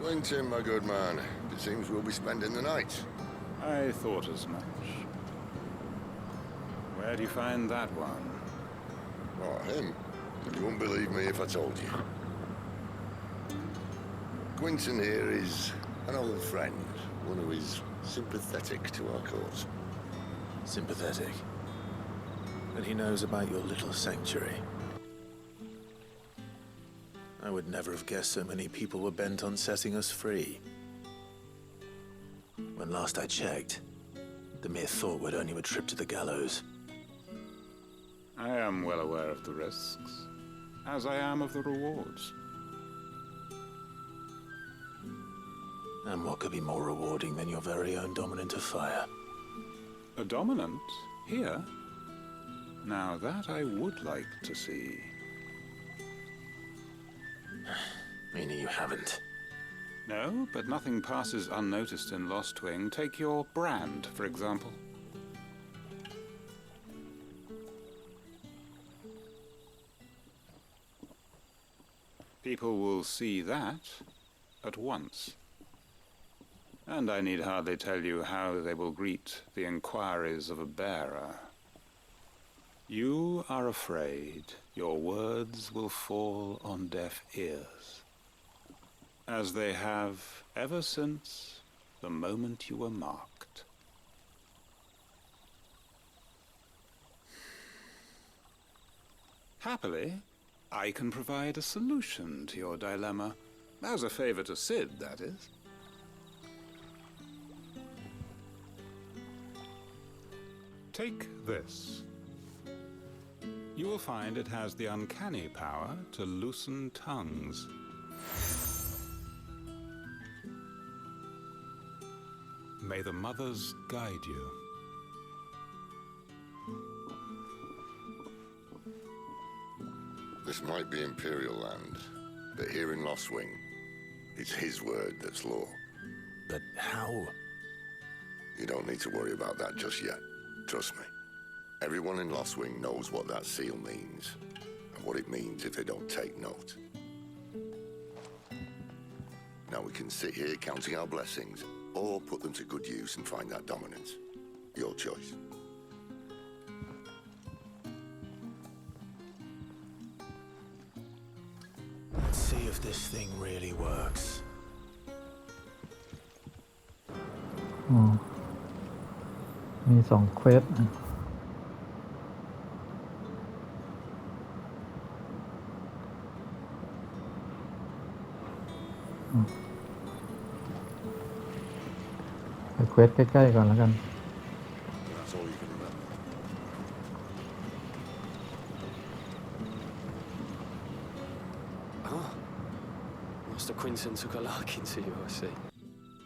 Quentin, my good man. It seems we'll be spending the night. I thought as much. Where do you find that one? Oh, him? You wouldn't believe me if I told you. Quentin here is an old friend, one who is sympathetic to our cause. Sympathetic? And he knows about your little sanctuary. I would never have guessed so many people were bent on setting us free. When last I checked, the mere thought would earn you a trip to the gallows. I am well aware of the risks, as I am of the rewards. And what could be more rewarding than your very own dominant of fire? A dominant? Here? Now that I would like to see. Meaning you haven't? No, but nothing passes unnoticed in Lostwing. Take your brand, for example. People will see that at once. And I need hardly tell you how they will greet the inquiries of a bearer. You are afraid your words will fall on deaf ears, as they have ever since the moment you were marked. Happily, I can provide a solution to your dilemma, as a favor to Sid, that is. Take this. You will find it has the uncanny power to loosen tongues. May the mothers guide you. This might be Imperial land, but here in Lostwing, it's his word that's law. But how? You don't need to worry about that just yet. Trust me. Everyone in Lostwing knows what that seal means, and what it means if they don't take note. Now we can sit here counting our blessings, or put them to good use and find that dominance. Your choice. Let's see if this thing really works. มี2 เควสไปเควสใกล้ๆก่อนแล้วกัน That's all you can remember. Ah, Master Quinton took a liking to you, I see.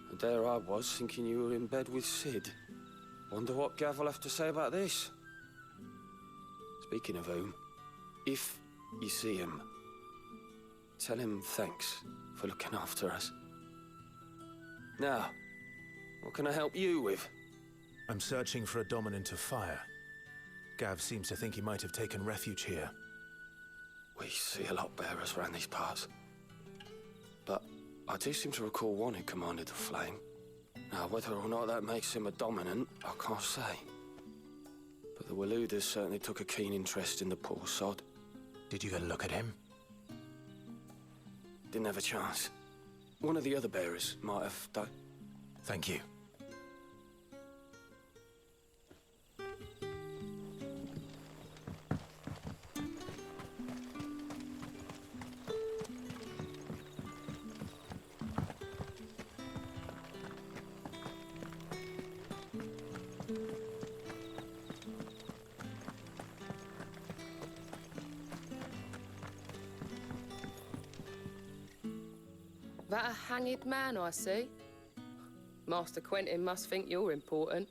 And there I was, thinking you were in bed with Sid. Wonder what Gav will have to say about this. Speaking of whom, if you see him, tell him thanks for looking after us. Now, what can I help you with? I'm searching for a dominant of fire. Gav seems to think he might have taken refuge here. We see a lot bearers around these parts. But I do seem to recall one who commanded the flame. Now, whether or not that makes him a dominant, I can't say. But the Waluders certainly took a keen interest in the poor sod. Did you get a look at him? Didn't have a chance. One of the other bearers might have, though. Thank you. That a hanged man I see? Master Quentin must think you're important.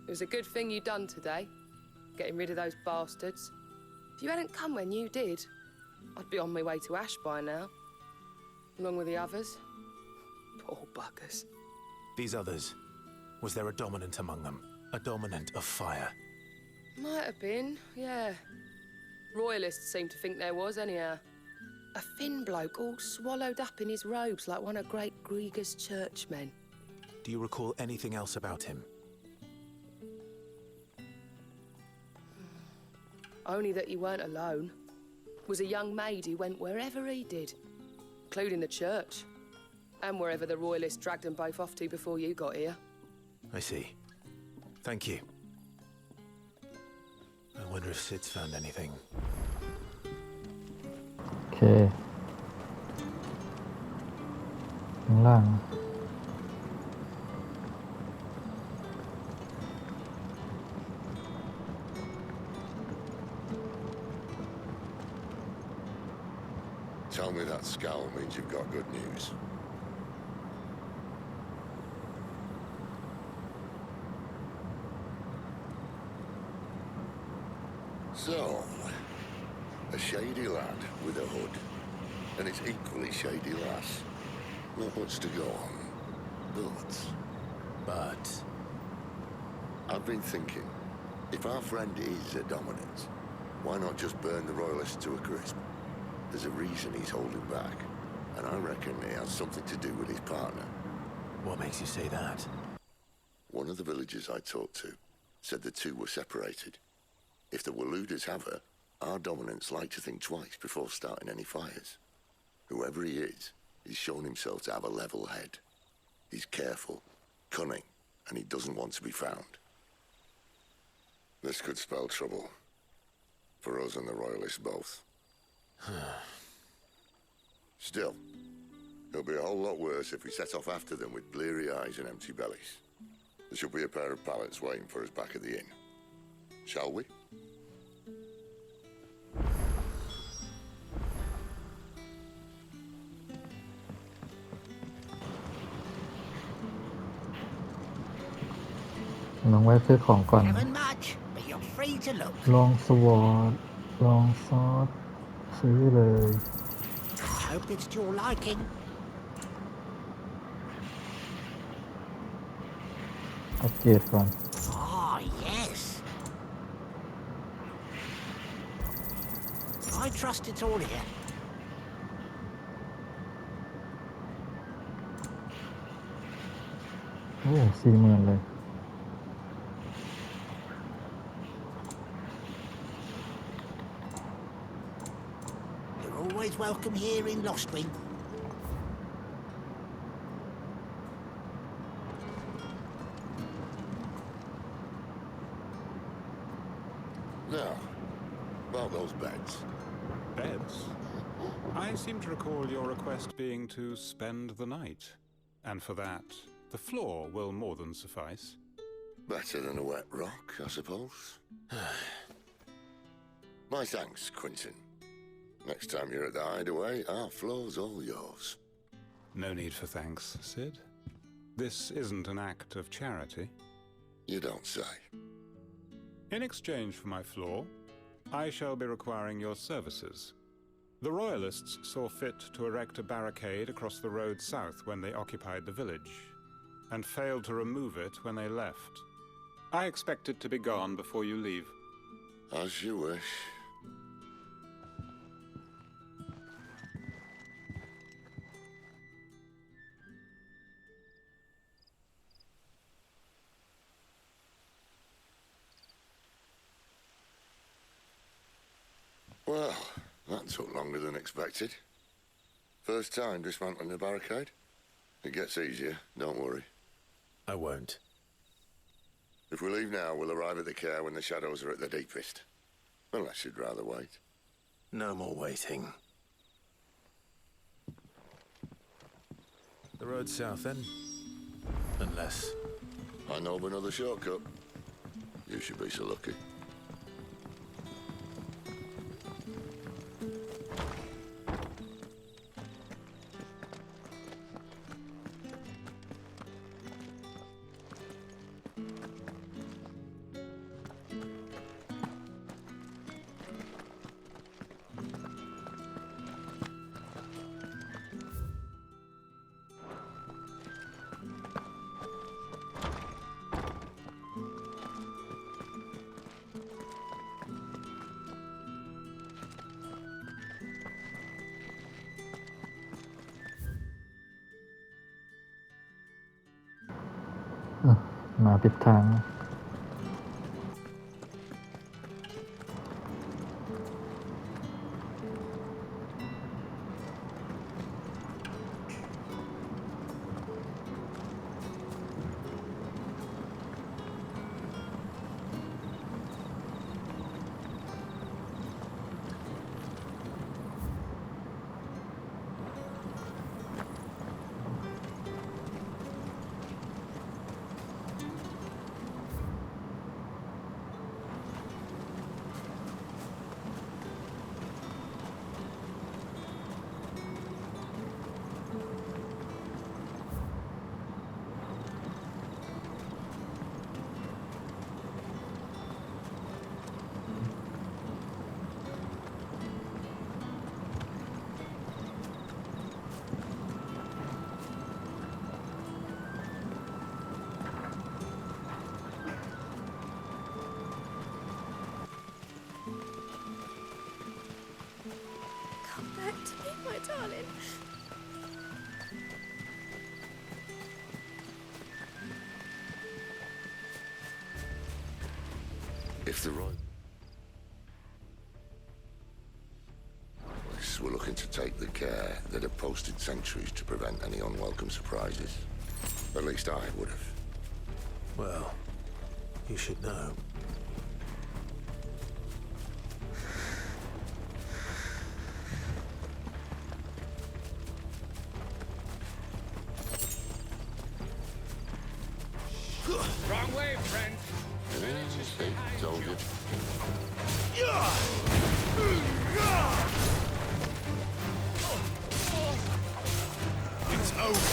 It was a good thing you done today, getting rid of those bastards. If you hadn't come when you did, I'd be on my way to Ash by now, along with the others. Poor buggers. These others, was there a dominant among them? A dominant of fire? Might have been, yeah. Royalists seem to think there was, anyhow. A thin bloke all swallowed up in his robes like one of Great Grieger's churchmen. Do you recall anything else about him? Only that he weren't alone. Was a young maid who went wherever he did, including the church, and wherever the royalists dragged them both off to before you got here. I see. Thank you. I wonder if Sid's found anything. โอเคข้างล่าง Tell me that scowl means you've got good news. So, a shady lad with a hood, and it's equally shady lass. Not much to go on, but I've been thinking, if our friend is a dominant, why not just burn the royalists to a crisp? There's a reason he's holding back, and I reckon it has something to do with his partner. What makes you say that? One of the villagers I talked to said the two were separated. If the Waluders have her, our dominants like to think twice before starting any fires. Whoever he is, he's shown himself to have a level head. He's careful, cunning, and he doesn't want to be found. This could spell trouble. For us and the royalists both. Still, it'll be a whole lot worse if we set off after them with bleary eyes and empty bellies. There should be a pair of pallets waiting for us back at the inn. Shall we? ลองแวะซื้อของก่อน Haven't much, but you're free to look. ลองสวอตลองซอสซื้อเลย I hope it's to your liking. อัปเกรดก่อน Ah, yes. I trust it's all here. โอ้40,000เลย You're always welcome here in Lostwing. Now, about those beds. Beds? I seem to recall your request being to spend the night. And for that, the floor will more than suffice. Better than a wet rock, I suppose. My thanks, Quinton. Next time you're at the hideaway, our floor's all yours. No need for thanks, Sid. This isn't an act of charity. You don't say. In exchange for my floor, I shall be requiring your services. The Royalists saw fit to erect a barricade across the road south when they occupied the village, and failed to remove it when they left. I expect it to be gone before you leave. As you wish. Well, that took longer than expected. First time dismantling a barricade? It gets easier, don't worry. I won't. If we leave now, we'll arrive at the care when the shadows are at their deepest. Unless you'd rather wait. No more waiting. The road south, then? Unless... I know of another shortcut. You should be so lucky. มาปิดทาง Come back to me, my darling. If the royals were looking to take the care, they'd have posted sentries to prevent any unwelcome surprises. At least I would have. Well, you should know. Wrong way, friend. See, told you. It's over.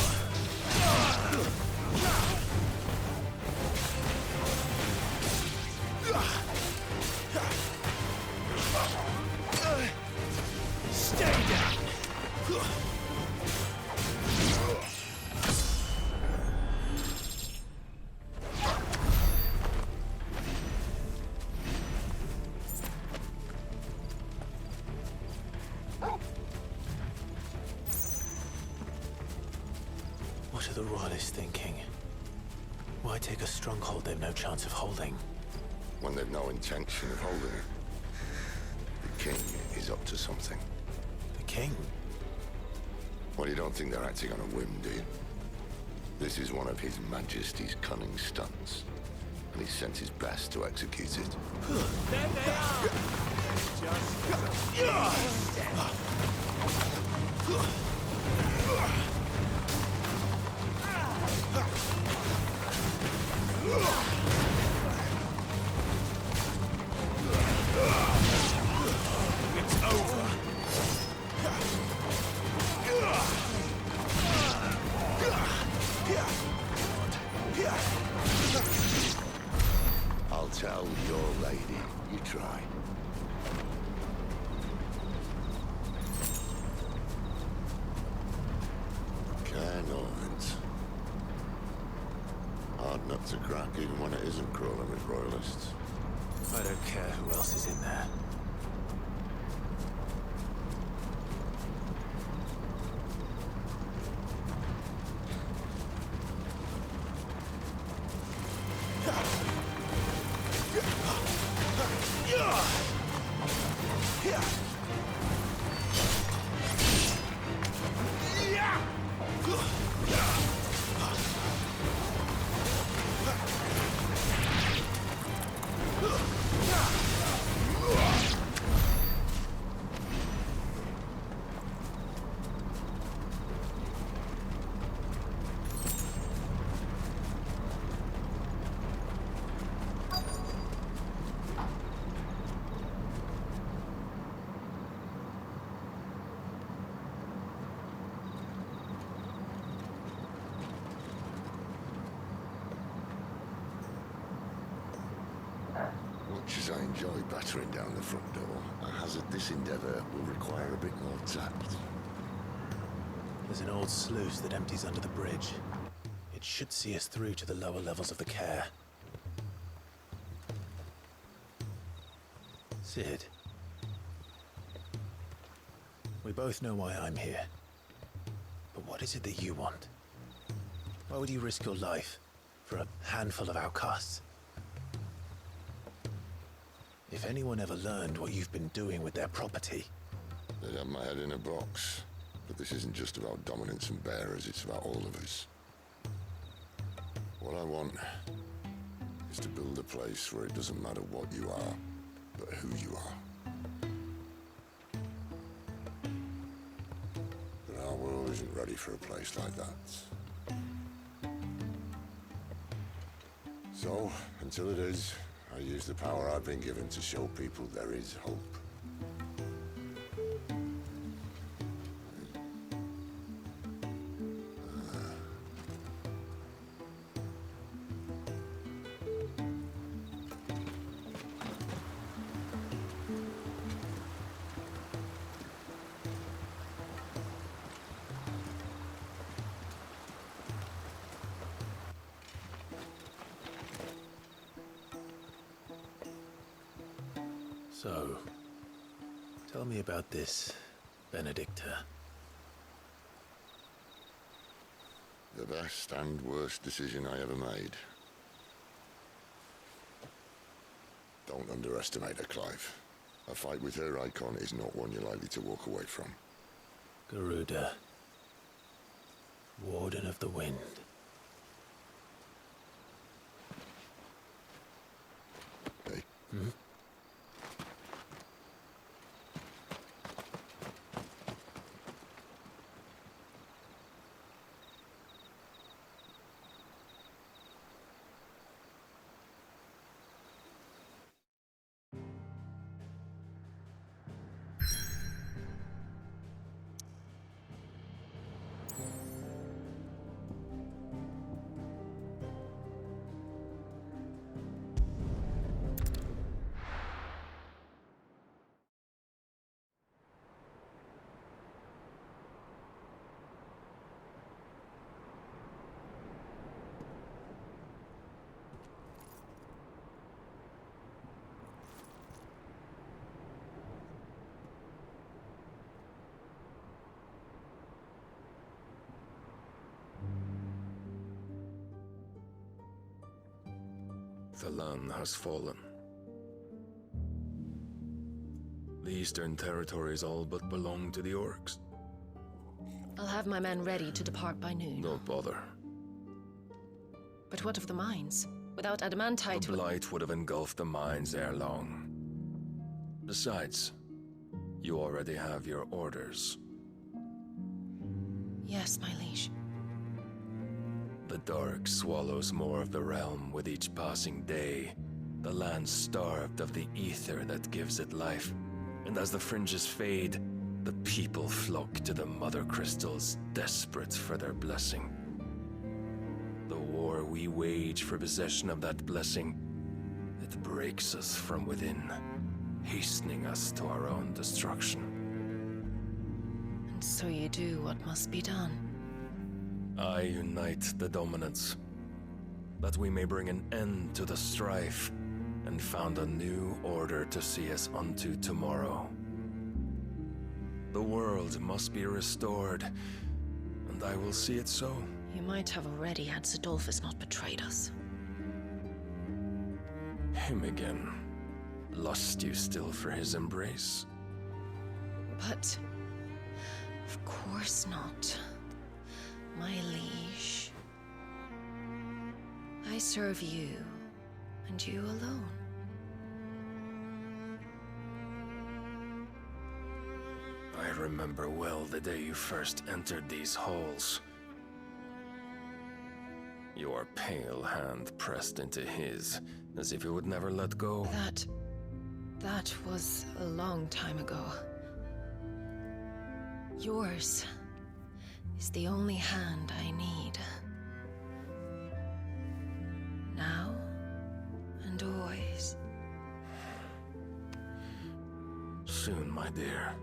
Stay down. What are the royalists thinking? Why take a stronghold they've no chance of holding? When they've no intention of holding it. The king is up to something. The king? Well, you don't think they're acting on a whim, do you? This is one of His Majesty's cunning stunts, and he's sent his best to execute it. There they are. It's over. I'll tell your lady. You try. Cannot. Hard nut to crack even when it isn't crawling with royalists. I don't care who else is in there. Much as I enjoy battering down the front door, I hazard this endeavour will require a bit more tact. There's an old sluice that empties under the bridge. It should see us through to the lower levels of the care. Sid. We both know why I'm here. But what is it that you want? Why would you risk your life for a handful of outcasts. If anyone ever learned what you've been doing with their property... They'd have my head in a box. But this isn't just about dominance and bearers, it's about all of us. What I want is to build a place where it doesn't matter what you are, but who you are. But our world isn't ready for a place like that. So, until it is, I use the power I've been given to show people there is hope. So, tell me about this, Benedicta. The best and worst decision I ever made. Don't underestimate her, Clive. A fight with her icon is not one you're likely to walk away from. Garuda, Warden of the Wind. Hey? Hmm? The land has fallen. The Eastern Territories all but belong to the Orcs. I'll have my men ready to depart by noon. Don't bother. But what of the mines? Without adamantite... The Blight would have engulfed the mines ere long. Besides, you already have your orders. Yes, my liege. The dark swallows more of the realm with each passing day. The land starved of the ether that gives it life. And as the fringes fade, the people flock to the mother crystals, desperate for their blessing. The war we wage for possession of that blessing, it breaks us from within, hastening us to our own destruction. And so you do what must be done. I unite the dominants, that we may bring an end to the strife, and found a new order to see us unto tomorrow. The world must be restored, and I will see it so. You might have already had Zidolphus not betrayed us. Him again. Lust you still for his embrace? But... of course not. My liege. I serve you, and you alone. I remember well the day you first entered these halls. Your pale hand pressed into his, as if you would never let go. That was a long time ago. Yours is the only hand I need. Now and always. Soon, my dear.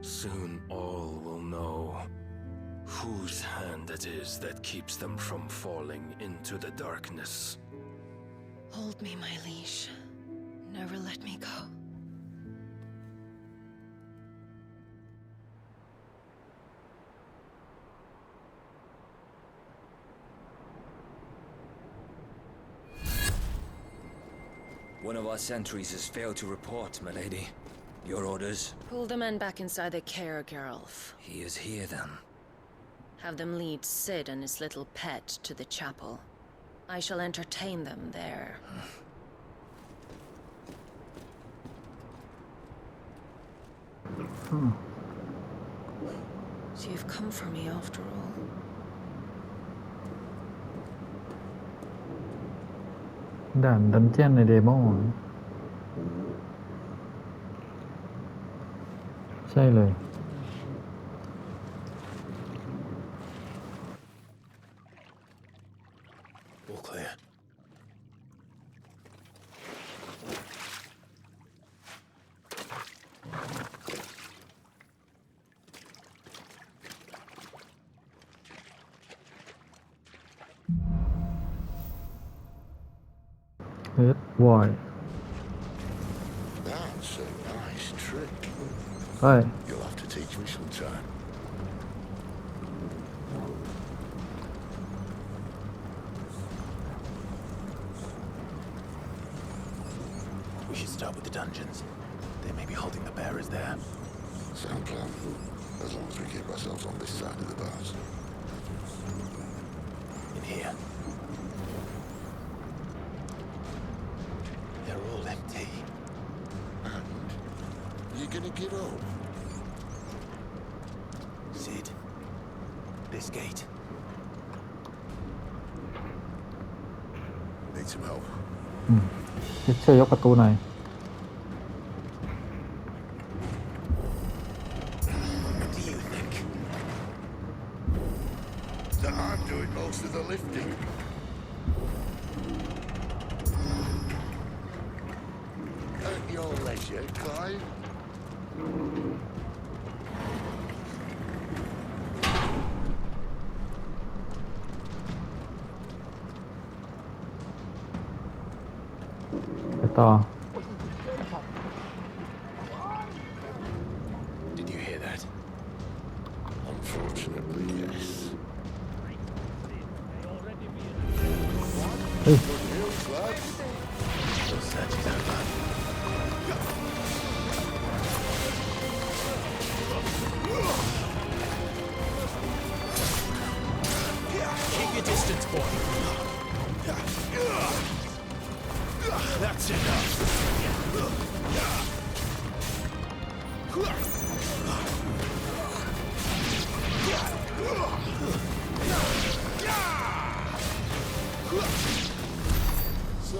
Soon all will know whose hand it is that keeps them from falling into the darkness. Hold me, my liege. Never let me go. One of our sentries has failed to report, milady. Your orders? Pull the men back inside the care, Geralf. He is here, then. Have them lead Sid and his little pet to the chapel. I shall entertain them there. So you've come for me after all. ด่านดันเจียนในเดโมใช่เลย All clear. Red White That's a nice trick. ไป You'll have to teach me sometime. We should start with the dungeons. They may be holding the bearers there. Sound plan. As long as we keep ourselves on this side of the bars. In here. They're all empty. And you're gonna give up? Sid. This gate. Need some help. ช่วยยกประตูหน่อย What do you think? That I'm doing most of the lifting. At your leisure, Clive.ไปต่อ Did you hear that? Unfortunately, yes. เฮ้ย Good news, lads. The search is over. Keep your distance, boy. That's enough. So,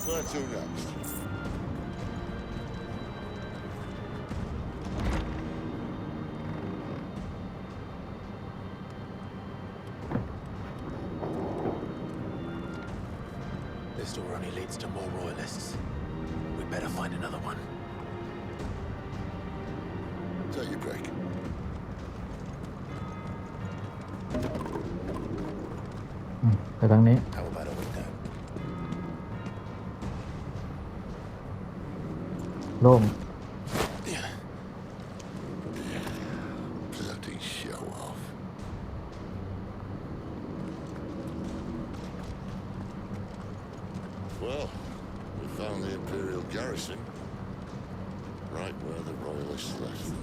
where to next? This door only leads to more royalists. We'd better find another one. Take your break. Ừ, ไปทางนี้ How about a window? โล่ง Bloody show off. Well, we found the Imperial garrison. Right where the Royalists left them.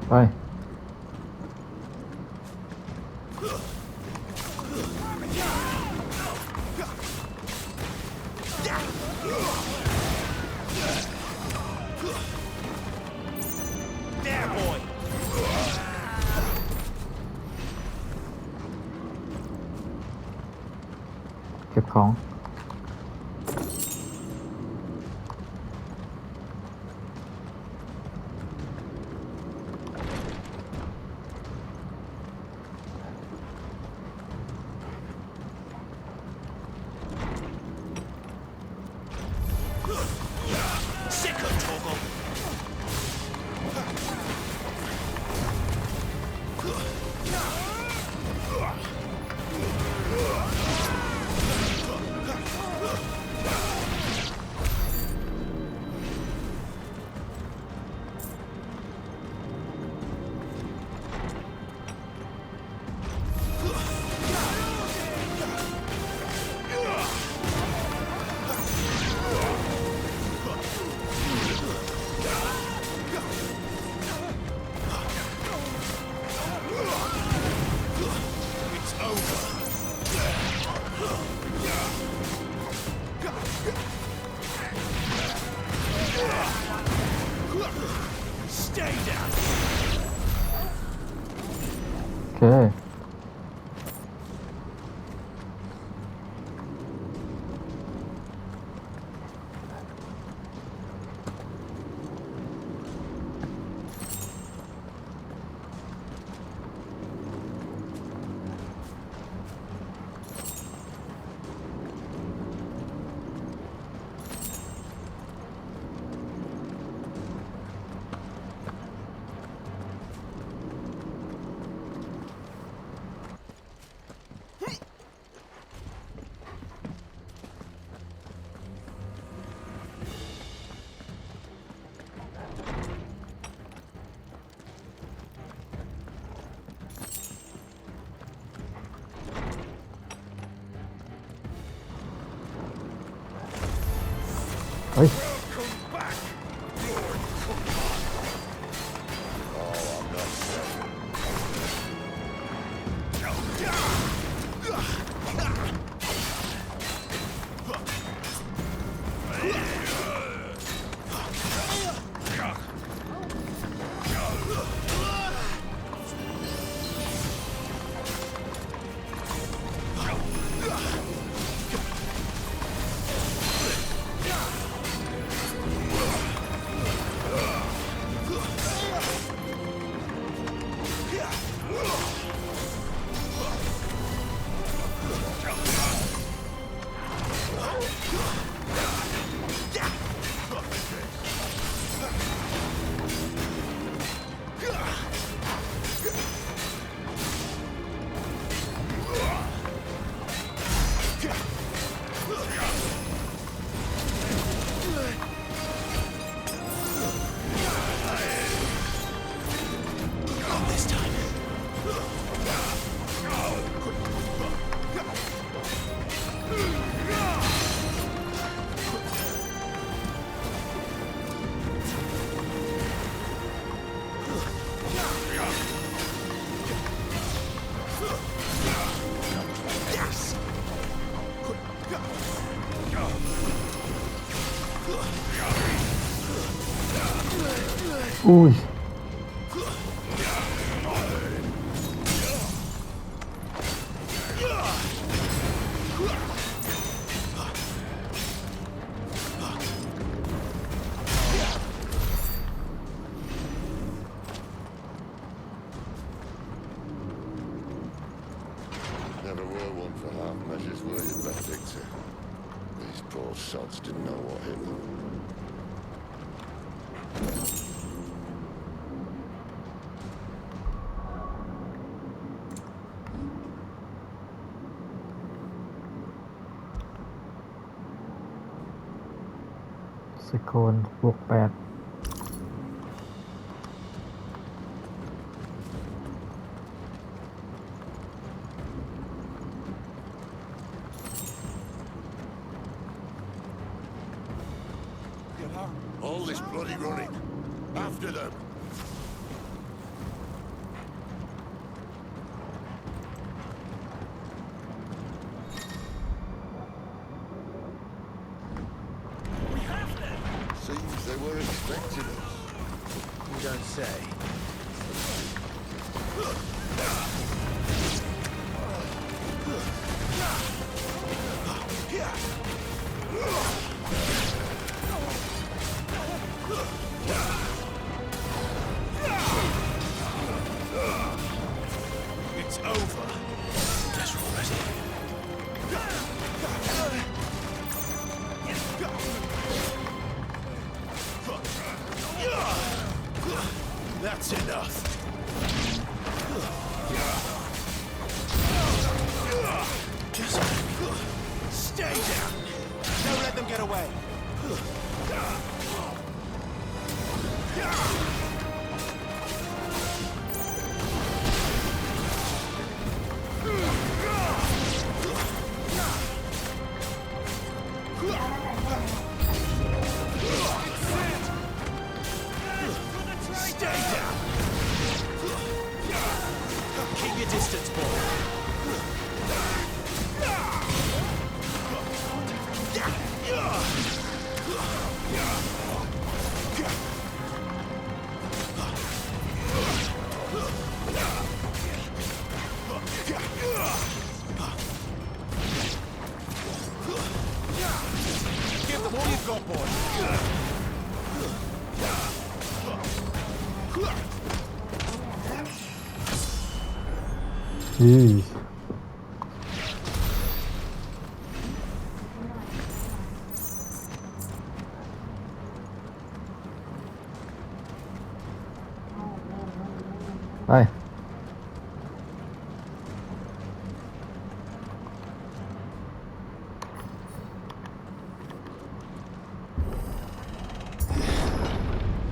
ไป There, boy! เก็บของโอเคเฮ้ยอุ้ยNever were one for half measures, were you, Benedictor? These poor sods didn't know what hit them. สิโคนบวก8All this bloody running. After them. Seems they were expecting us. You don't say. get away. Stay down. Keep your distance, boy. Give them all you've got, boy. Jeez. Đây.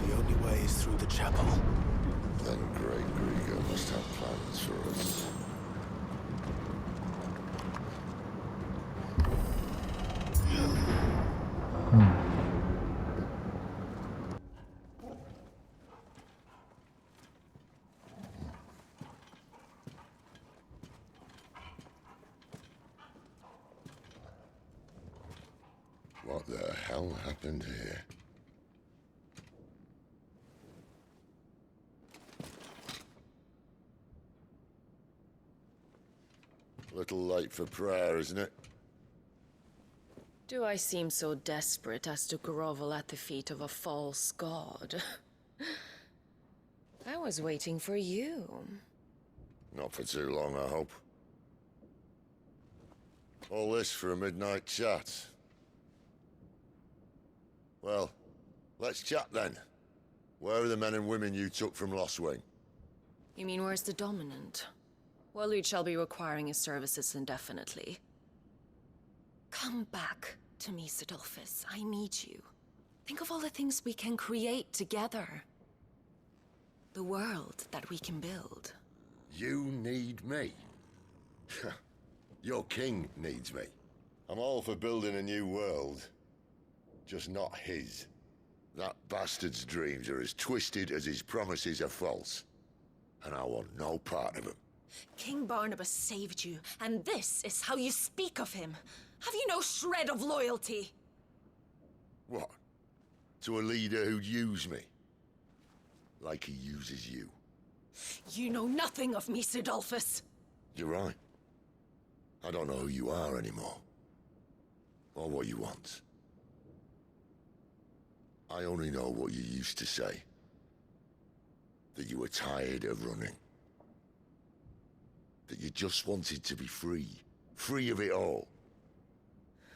The only way is through the chapel. Then Great Grieger must have plans for us. What the hell happened here? Little late for prayer, isn't it? Do I seem so desperate as to grovel at the feet of a false god? I was waiting for you. Not for too long, I hope. All this for a midnight chat. Well, let's chat then. Where are the men and women you took from Lost Wing? You mean where's the dominant? Waleed shall be requiring his services indefinitely. Come back to me, Sidolphus. I need you. Think of all the things we can create together. The world that we can build. You need me? Your king needs me. I'm all for building a new world. Just not his. That bastard's dreams are as twisted as his promises are false. And I want no part of them. King Barnabas saved you, and this is how you speak of him. Have you no shred of loyalty? What? To a leader who'd use me? Like he uses you? You know nothing of me, Sidolphus. You're right. I don't know who you are anymore. Or what you want. I only know what you used to say. That you were tired of running. That you just wanted to be free. Free of it all.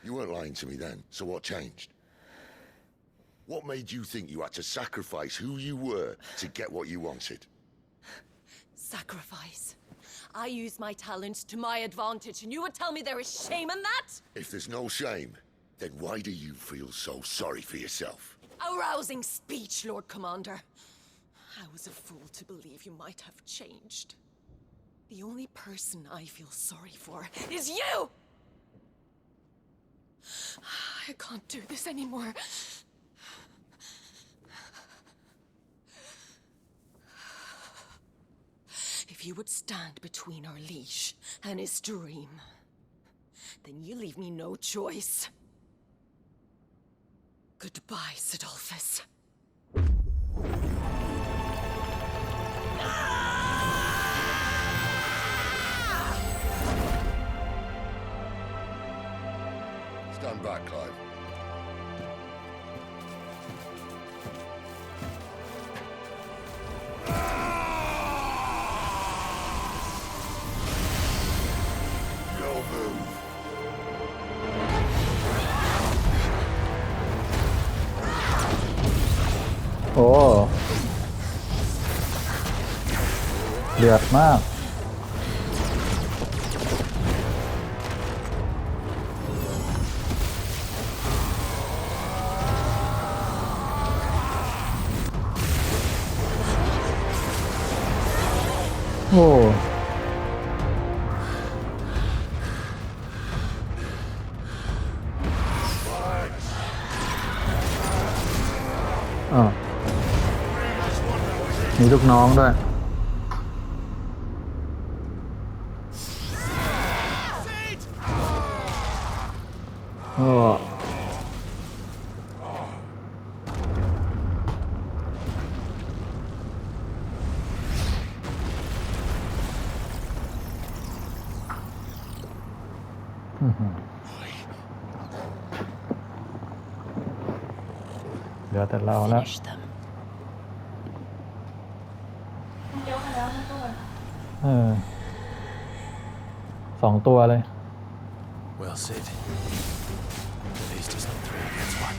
You weren't lying to me then, so what changed? What made you think you had to sacrifice who you were to get what you wanted? Sacrifice. I use my talents to my advantage, and you would tell me there is shame in that? If there's no shame, then why do you feel so sorry for yourself? A rousing speech, Lord Commander. I was a fool to believe you might have changed. The only person I feel sorry for is you! I can't do this anymore. If you would stand between our liege and his dream, then you leave me no choice. Goodbye, Sidolphus. Stand back, Clive. No move.โอ้เดือดมาก โอ้มีลูกน้องด้วยโอ้เหลือแต่เราแล้ว2 ตัวเลย Well, Sid. At least it's not 3 against 1.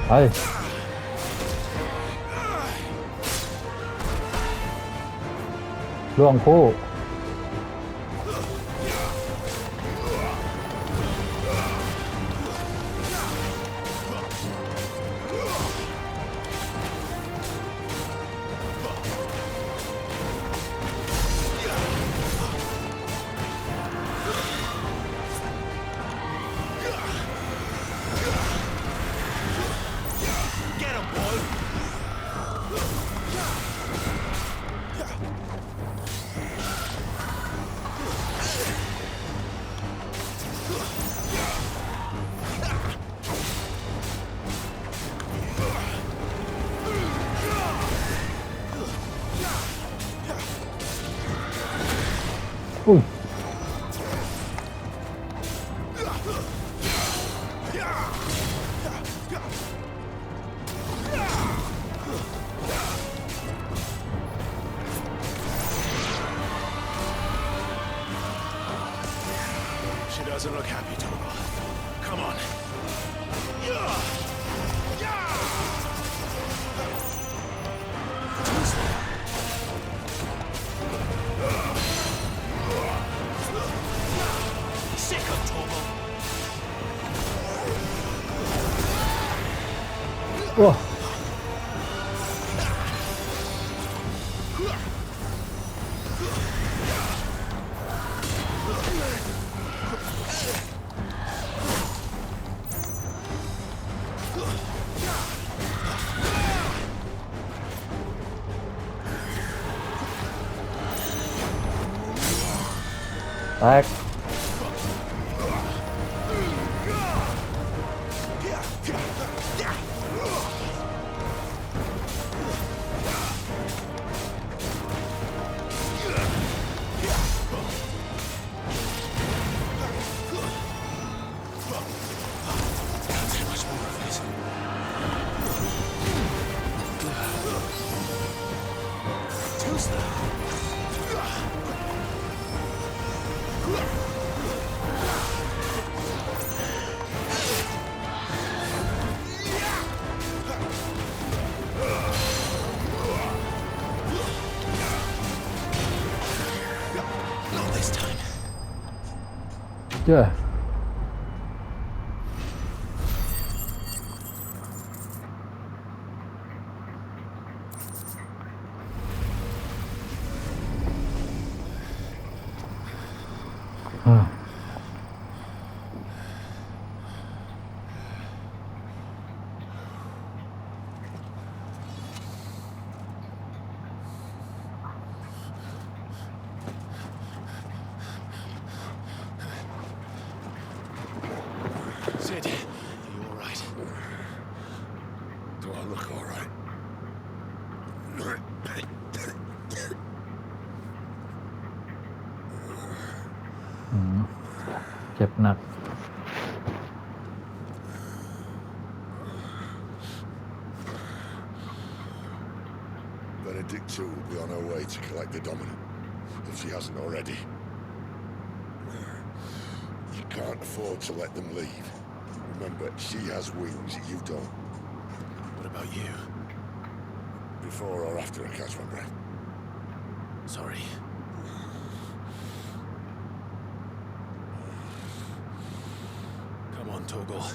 ไปล่วงคู่อุ้ยShe doesn't look happy, Torgal. Come on. Sick of Torgal. โอ้ แตกเจ้าSid, are you all right? Do I look all right? เจ็บหนัก Benedict too will be on her way to collect the dominant, if she hasn't already. You can't afford to let them leave. Remember, she has wings, you don't. What about you? Before or after I catch my breath? Sorry. Come on, Torgal.